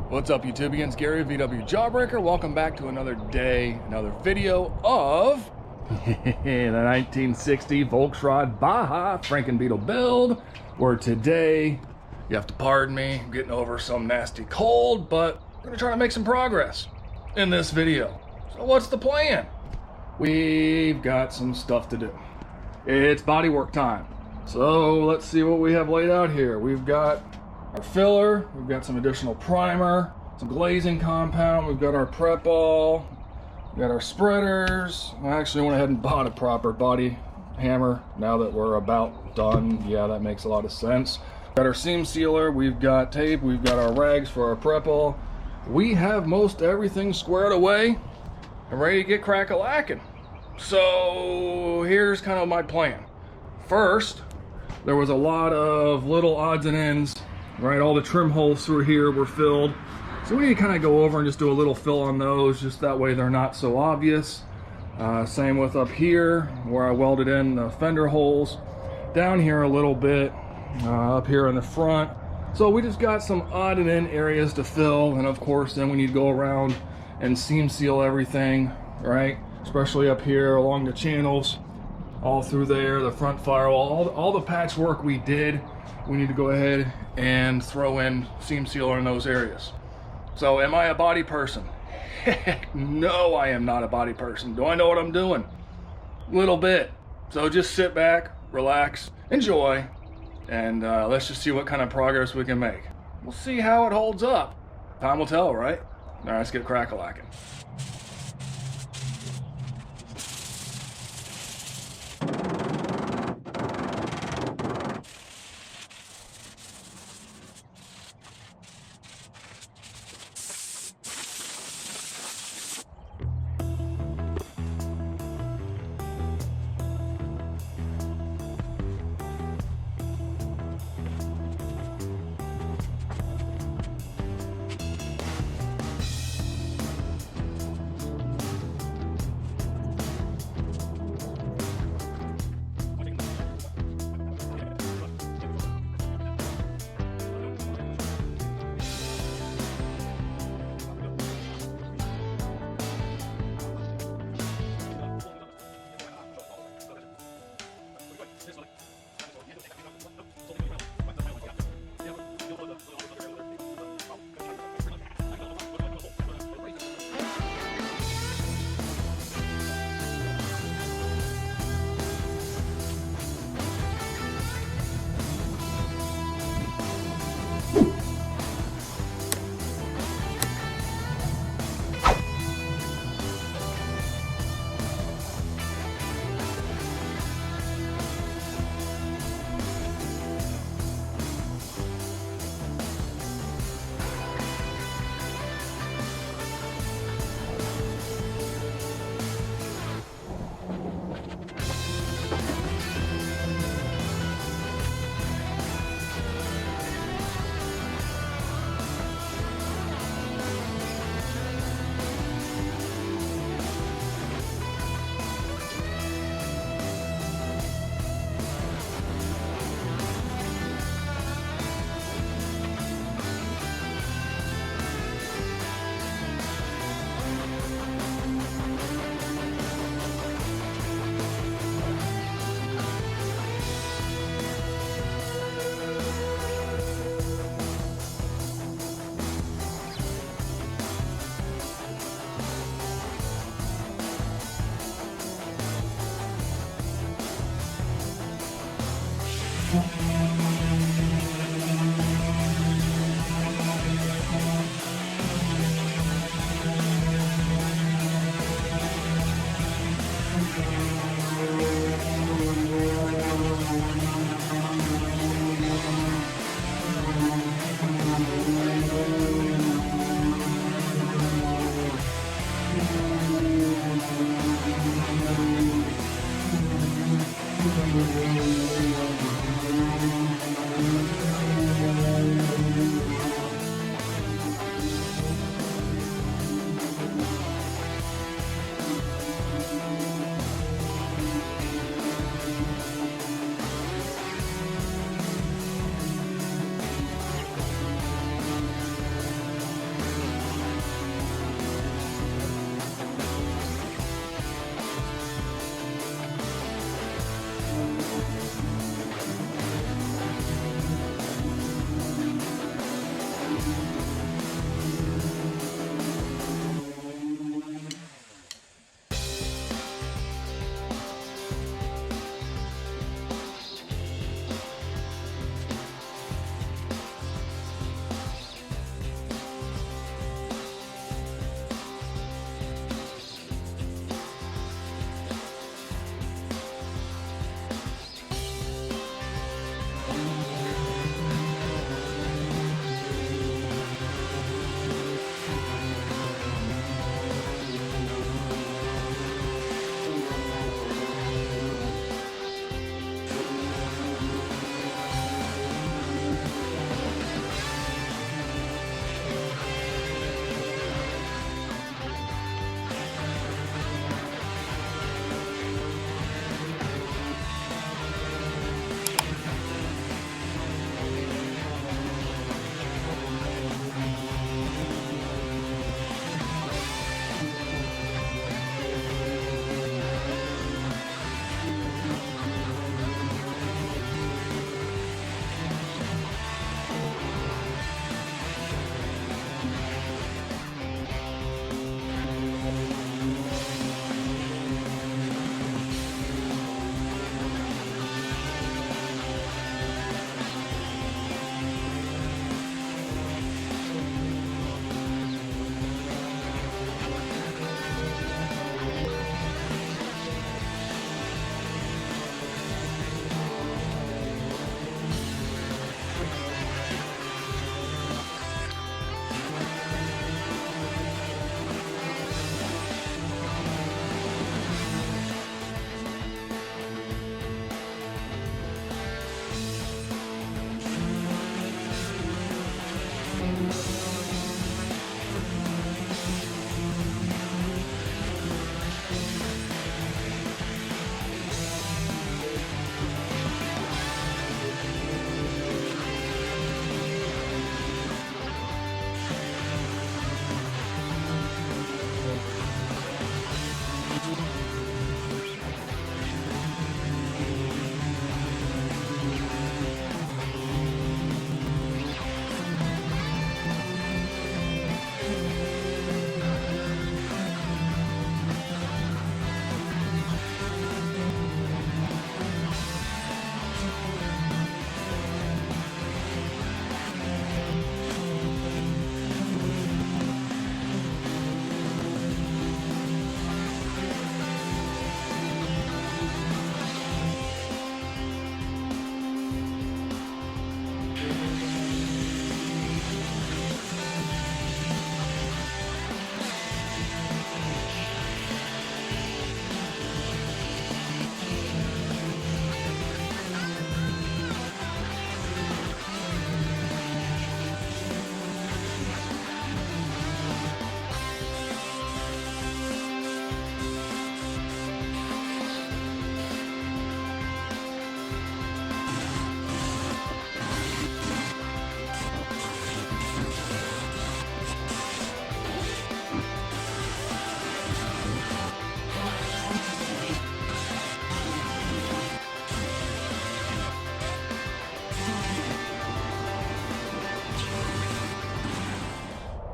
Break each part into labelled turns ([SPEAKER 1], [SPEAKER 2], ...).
[SPEAKER 1] What's up, YouTubians? Gary, VW Jawbreaker. Welcome back to another day, another video of the 1960 Volksrod Baja Franken Beetle build, where today, you have to pardon me, I'm getting over some nasty cold, but we're gonna try to make some progress in this video. So what's the plan? We've got some stuff to do. It's bodywork time. So let's see what we have laid out here. We've got our filler, we've got some additional primer, some glazing compound, we've got our prep ball, we've got our spreaders. I actually went ahead and bought a proper body hammer now that we're about done. Yeah, that makes a lot of sense. Got our seam sealer, we've got tape, we've got our rags for our prep ball. We have most everything squared away and ready to get crack-a-lacking. So here's kind of my plan. First, there was a lot of little odds and ends, right? All the trim holes through here were filled. So we need to kind of go over and just do a little fill on those, just that way they're not so obvious. Same with up here, where I welded in the fender holes. Down here a little bit, up here in the front. So we just got some odd and end areas to fill, and of course then we need to go around and seam seal everything, right? Especially up here along the channels, all through there, the front firewall, all the patchwork we did, we need to go ahead and throw in seam sealer in those areas. So am I a body person? Heck no, I am not a body person. Do I know what I'm doing? A little bit. So just sit back, relax, enjoy, and let's just see what kind of progress we can make. We'll see how it holds up. Time will tell, right? All right, let's get crack-a-lacking.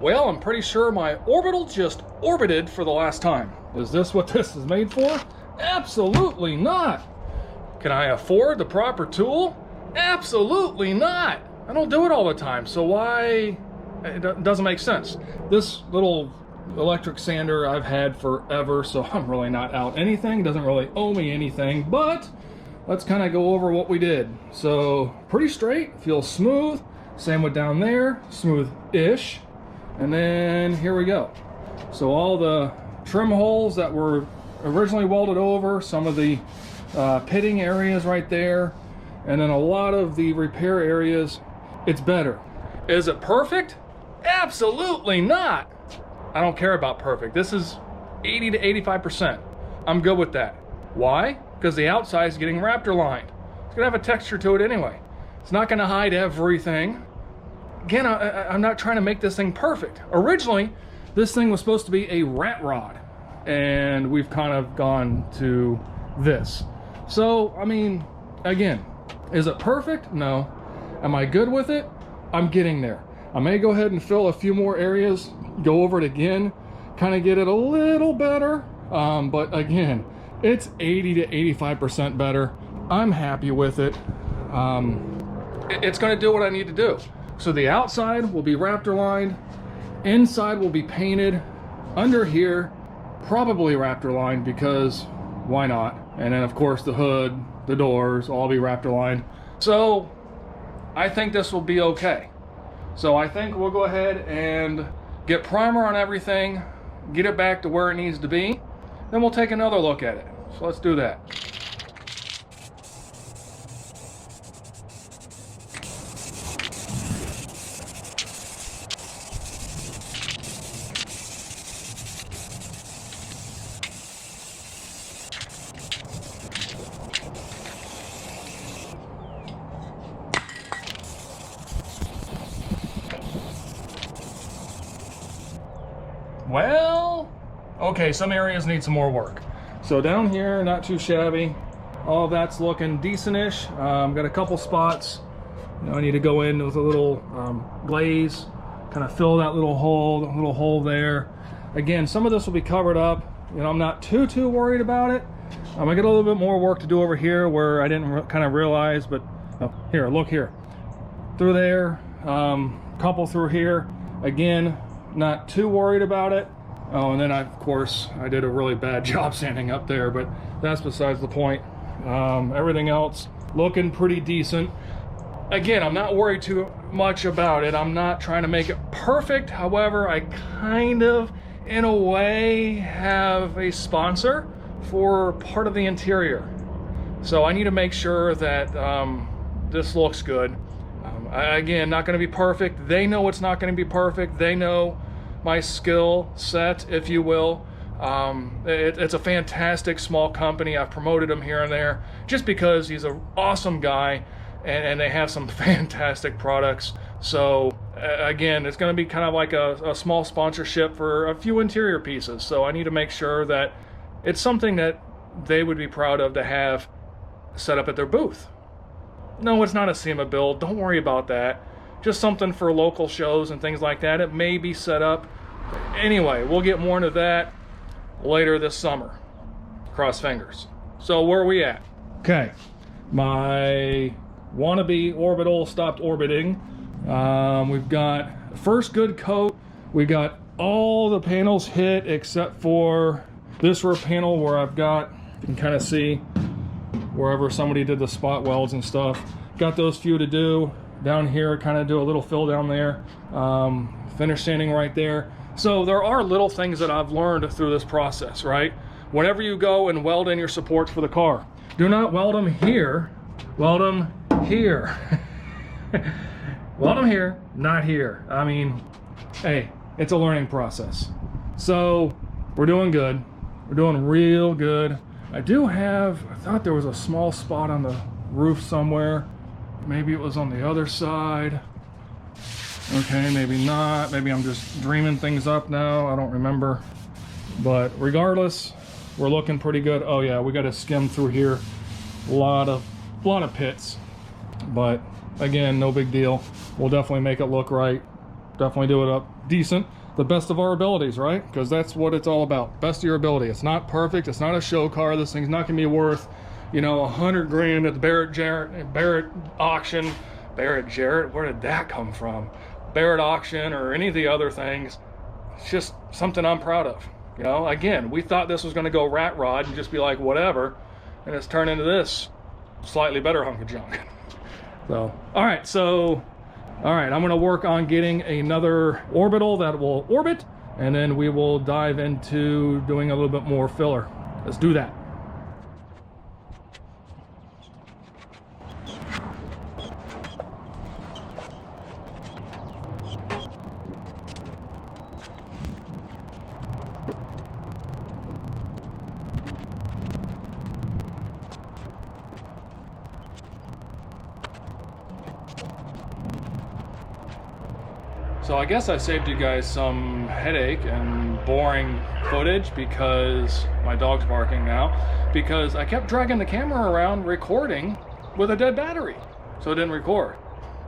[SPEAKER 1] Well, I'm pretty sure my orbital just orbited for the last time. Is this what this is made for? Absolutely not. Can I afford the proper tool? Absolutely not. I don't do it all the time, so why? It doesn't make sense. This little electric sander I've had forever, so I'm really not out anything. Doesn't really owe me anything, but let's kind of go over what we did. So pretty straight, feels smooth. Same with down there, smooth-ish. And then here we go. So all the trim holes that were originally welded over, some of the pitting areas right there, and then a lot of the repair areas, it's better. Is it perfect? Absolutely not. I don't care about perfect. This is 80 to 85%. I'm good with that. Why? Because the outside is getting raptor lined. It's gonna have a texture to it anyway. It's not gonna hide everything. Again, I'm not trying to make this thing perfect. Originally, this thing was supposed to be a rat rod, and we've kind of gone to this. So, I mean, again, is it perfect? No. Am I good with it? I'm getting there. I may go ahead and fill a few more areas, go over it again, kind of get it a little better. But again, it's 80 to 85% better. I'm happy with it. It's going to do what I need to do. So the outside will be raptor lined, inside will be painted, under here probably raptor lined because why not? And then of course the hood, the doors, all be raptor lined. So I think this will be okay. So I think we'll go ahead and get primer on everything, get it back to where it needs to be, then we'll take another look at it. So let's do that. Well, okay, some areas need some more work. So down here, not too shabby. All that's looking decent-ish. Got a couple spots. I need to go in with a little glaze, kind of fill that little hole there. Again, some of this will be covered up. I'm not too worried about it. I got a little bit more work to do over here where I didn't kind of realize, but here, look here. Through there, couple through here. Again, not too worried about it. Oh, and then of course I did a really bad job sanding up there, but that's besides the point. Everything else looking pretty decent. Again, I'm not worried too much about it. I'm not trying to make it perfect. However, I kind of, in a way, have a sponsor for part of the interior. So I need to make sure that this looks good. Again, not going to be perfect. They know it's not going to be perfect. They know my skill set, if you will. It's a fantastic small company. I've promoted him here and there just because he's an awesome guy, and they have some fantastic products. So again, it's going to be kind of like a small sponsorship for a few interior pieces. So I need to make sure that it's something that they would be proud of to have set up at their booth. No, it's not a SEMA build. Don't worry about that. Just something for local shows and things like that. It may be set up. Anyway, we'll get more into that later this summer. Cross fingers. So where are we at? Okay, my wannabe orbital stopped orbiting. We've got first good coat. We got all the panels hit except for this rear panel where I've got, you can kind of see wherever somebody did the spot welds and stuff. Got those few to do. Down here, kind of do a little fill down there. Finish sanding right there. So there are little things that I've learned through this process, right? Whenever you go and weld in your supports for the car, do not weld them here, weld them here. Weld them here, not here. I mean, hey, it's a learning process. So we're doing good. We're doing real good. I thought there was a small spot on the roof somewhere. Maybe it was on the other side. Okay, maybe not. Maybe I'm just dreaming things up now. I don't remember. But regardless, we're looking pretty good. Oh yeah, we got to skim through here. A lot of pits. But again, no big deal. We'll definitely make it look right. Definitely do it up decent. The best of our abilities, right? Because that's what it's all about. Best of your ability. It's not perfect. It's not a show car. This thing's not gonna be worth, you know, 100 grand at the Barrett auction. Barrett Jarrett, where did that come from? Barrett auction or any of the other things. It's just something I'm proud of. You know, again, we thought this was gonna go rat rod and just be like whatever, and it's turned into this slightly better hunk of junk. So, all right, I'm gonna work on getting another orbital that will orbit, and then we will dive into doing a little bit more filler. Let's do that. So I guess I saved you guys some headache and boring footage because my dog's barking now, because I kept dragging the camera around recording with a dead battery, so it didn't record.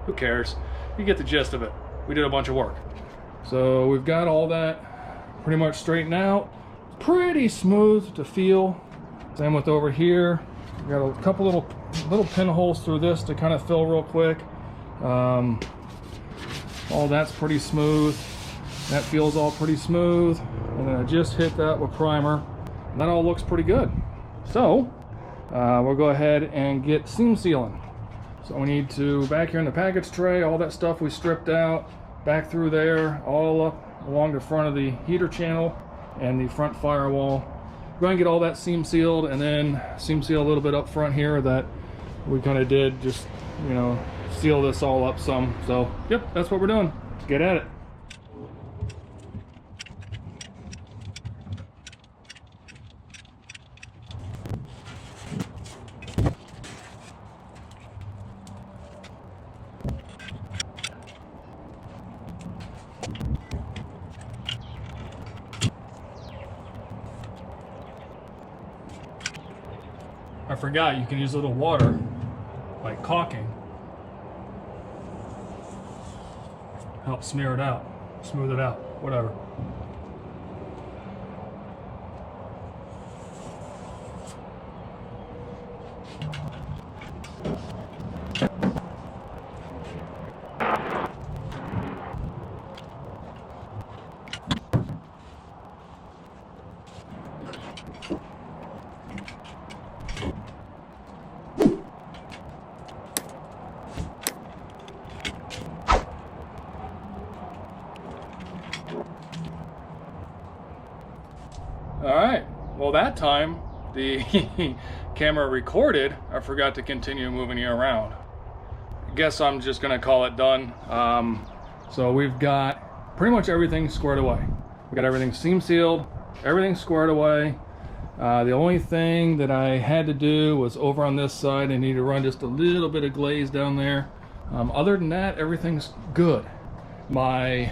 [SPEAKER 1] Who cares? You get the gist of it. We did a bunch of work. So we've got all that pretty much straightened out. Pretty smooth to feel. Same with over here. We've got a couple little pinholes through this to kind of fill real quick. All that's pretty smooth. That feels all pretty smooth. And then I just hit that with primer. And that all looks pretty good. So we'll go ahead and get seam sealing. So we need to, back here in the package tray, all that stuff we stripped out, back through there, all up along the front of the heater channel and the front firewall. We're going to get all that seam sealed, and then seam seal a little bit up front here that we kind of did, just, you know, seal this all up some. So yep, that's what we're doing. Let's get at it. I forgot you can use a little water, like caulking, help smear it out, smooth it out, whatever. All right, well that time the camera recorded, I forgot to continue moving you around. guess I'm just gonna call it done. So we've got pretty much everything squared away. We got everything seam sealed, everything squared away. The only thing that I had to do was over on this side. I need to run just a little bit of glaze down there. Other than that, everything's good. My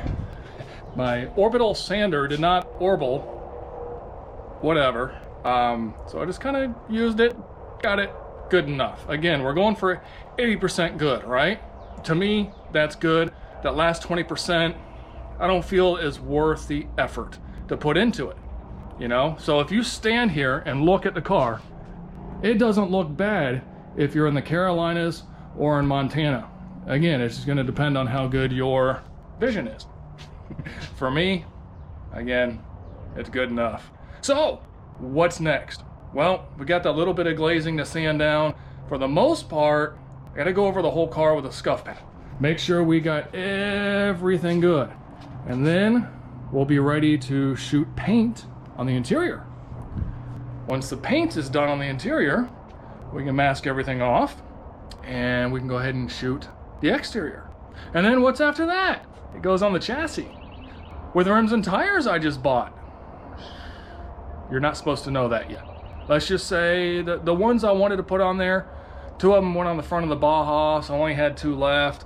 [SPEAKER 1] orbital sander did not orbital, whatever. So I just kind of used it, got it good enough. Again, we're going for 80% good, right? To me, that's good. That last 20%, I don't feel is worth the effort to put into it, you know? So if you stand here and look at the car, it doesn't look bad if you're in the Carolinas or in Montana. Again, it's just gonna depend on how good your vision is. For me, again, it's good enough. So, what's next? Well, we got that little bit of glazing to sand down. For the most part, I gotta go over the whole car with a scuff pad. Make sure we got everything good. And then we'll be ready to shoot paint on the interior. Once the paint is done on the interior, we can mask everything off and we can go ahead and shoot the exterior. And then what's after that? It goes on the chassis with rims and tires I just bought. You're not supposed to know that yet. Let's just say that the ones I wanted to put on there, 2 of them went on the front of the Baja, so I only had 2 left.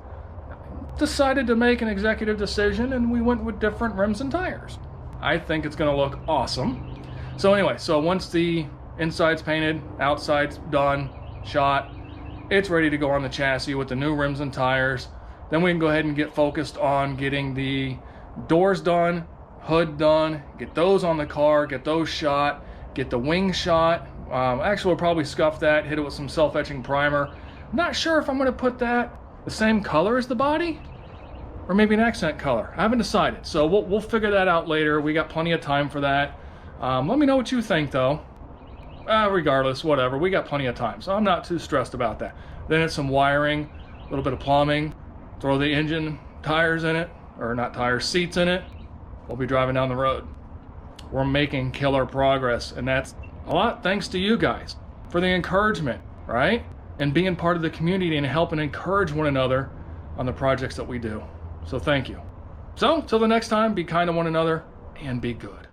[SPEAKER 1] Decided to make an executive decision and we went with different rims and tires. I think it's gonna look awesome. So anyway, so once the inside's painted, outside's done, shot, it's ready to go on the chassis with the new rims and tires. Then we can go ahead and get focused on getting the doors done, hood done, get those on the car, get those shot, get the wing shot. Actually, we'll probably scuff that, hit it with some self-etching primer. I'm not sure if I'm gonna put that the same color as the body or maybe an accent color. I haven't decided, so we'll figure that out later. We got plenty of time for that. Let me know what you think though. Regardless, whatever, we got plenty of time, so I'm not too stressed about that. Then it's some wiring, a little bit of plumbing, throw the engine tires in it, or not tires, seats in it. We'll be driving down the road. We're making killer progress, and that's a lot thanks to you guys for the encouragement, right? And being part of the community and helping encourage one another on the projects that we do. So thank you. So, till the next time, be kind to one another and be good.